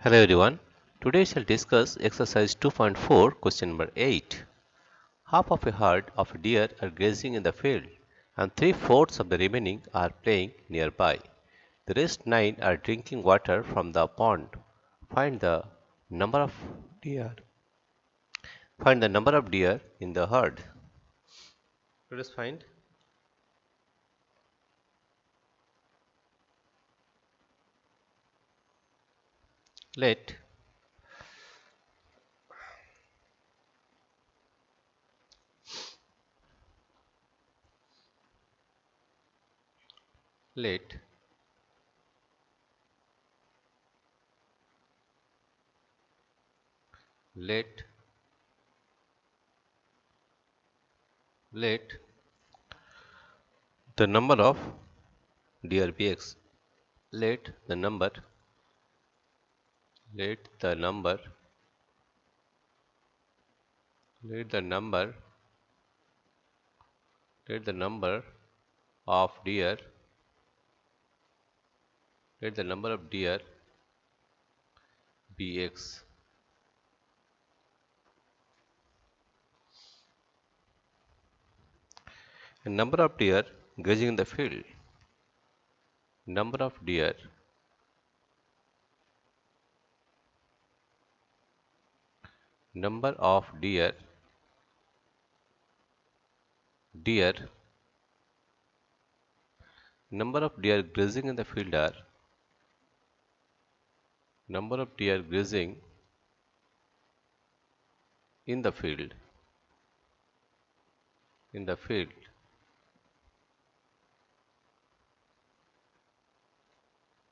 Hello everyone. Today we shall discuss exercise 2.4 question number 8. Half of a herd of deer are grazing in the field and three-fourths of the remaining are playing nearby. The rest 9 are drinking water from the pond. Find the number of deer. Find the number of deer in the herd. Let us find. Let let let let the number of deer be x. Let the number let the number let the number let the number of deer let the number of deer be x. A number of deer grazing in the field. Number of deer number of deer number of deer grazing in the field are number of deer grazing in the field in the field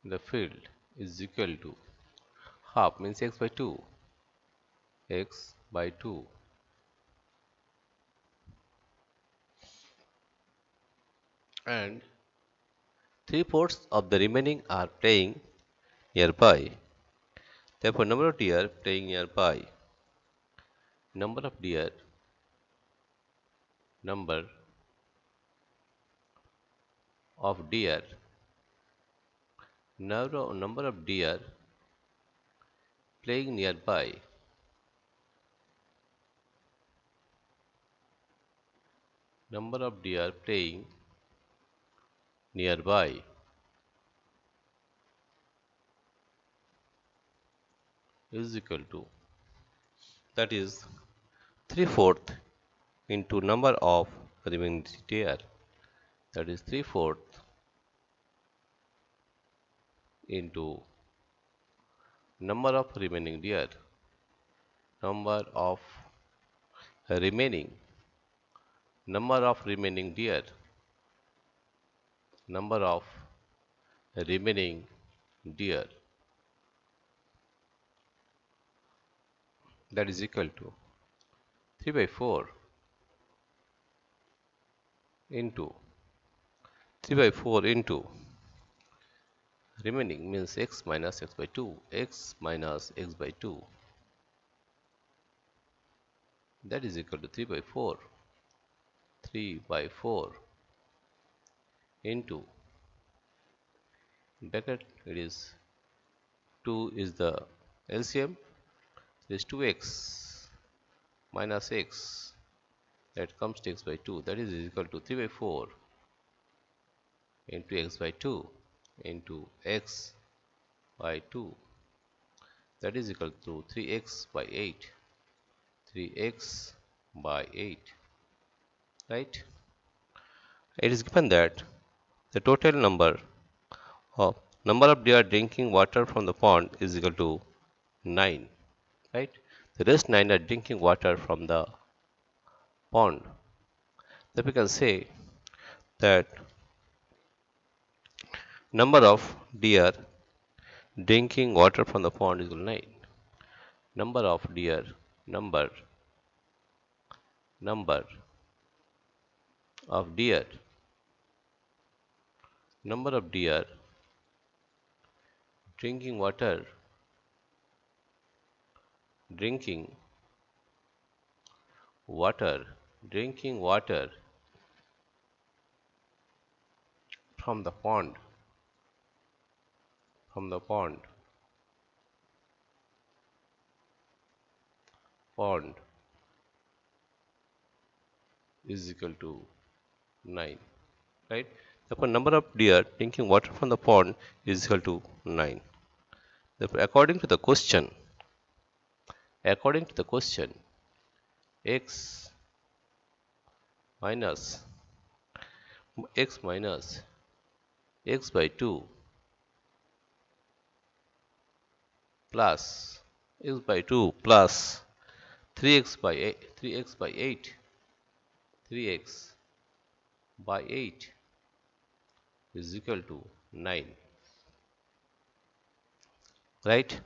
in the field is equal to half means x by 2 x by 2 and three-fourths of the remaining are playing nearby. Therefore, number of deer playing nearby number of deer number of deer number of deer playing nearby number of deer playing nearby is equal to that is three-fourths into number of remaining deer, that is three-fourths into number of remaining deer, number of remaining number of remaining deer, number of remaining deer, that is equal to 3 by 4 into 3 by 4 into remaining means x minus x by 2, x minus x by 2, that is equal to 3 by 4, 3 by 4 into bracket, it is 2 is the LCM, it is 2x minus x, that comes to x by 2, that is equal to 3 by 4 into x by 2 into x by 2, that is equal to 3x by 8, 3x by 8, right? It is given that the total number of deer drinking water from the pond is equal to 9, right? The rest 9 are drinking water from the pond. Then we can say that number of deer drinking water from the pond is equal to 9. Number of deer number of deer number of deer drinking water drinking water from the pond pond is equal to 9, right? Therefore, number of deer drinking water from the pond is equal to 9. Therefore, according to the question, x minus x by 2 plus x by 2 plus 3x by 8 3x by 8 is equal to 9, right?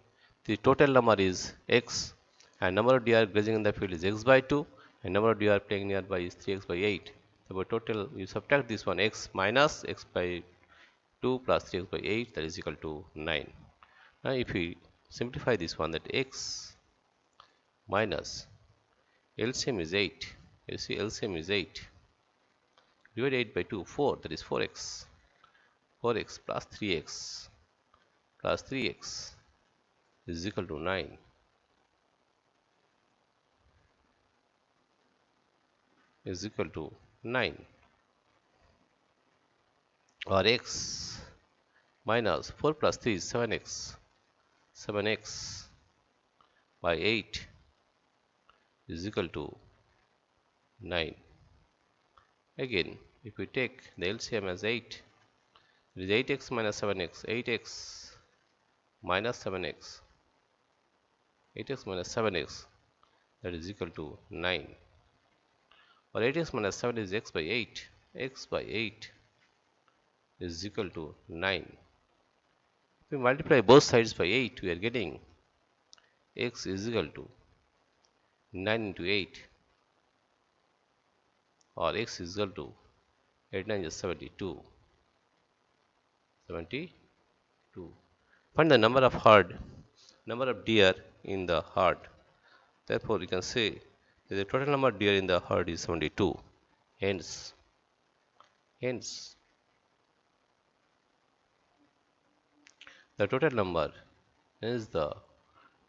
The total number is x, and number of deer grazing in the field is x by 2, and number of deer playing nearby is 3x by 8. So total, you subtract this one, x minus x by 2 plus 3x by 8, that is equal to 9. Now if we simplify this one, that x minus LCM is 8, you see LCM is 8, divide 8 by 2, 4, that is 4x plus 3x is equal to 9, is equal to 9, or x minus 4 plus 3 is 7x by 8 is equal to 9. Again, if we take the LCM as 8, it is 8x minus 7x, 8x minus 7x, 8x minus 7x, that is equal to 9. Or 8x minus 7 is x by 8, x by 8 is equal to 9. If we multiply both sides by 8, we are getting x is equal to 9 into 8, or x is equal to 8 9 is 72. Find the number of deer in the herd. Therefore, you can say that the total number of deer in the herd is 72. Hence, the total number is the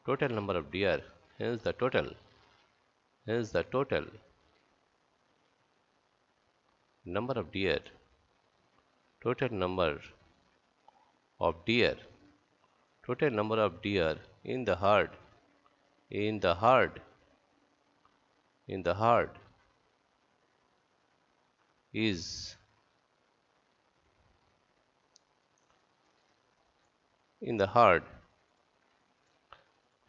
total number of deer. Hence, the total number of deer. Total number of deer in the herd is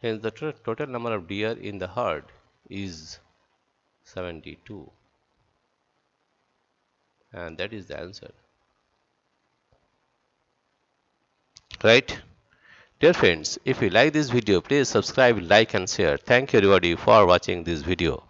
hence the total number of deer in the herd is 72, and that is the answer, right? Dear friends, if you like this video, please subscribe, like and share. Thank you everybody for watching this video.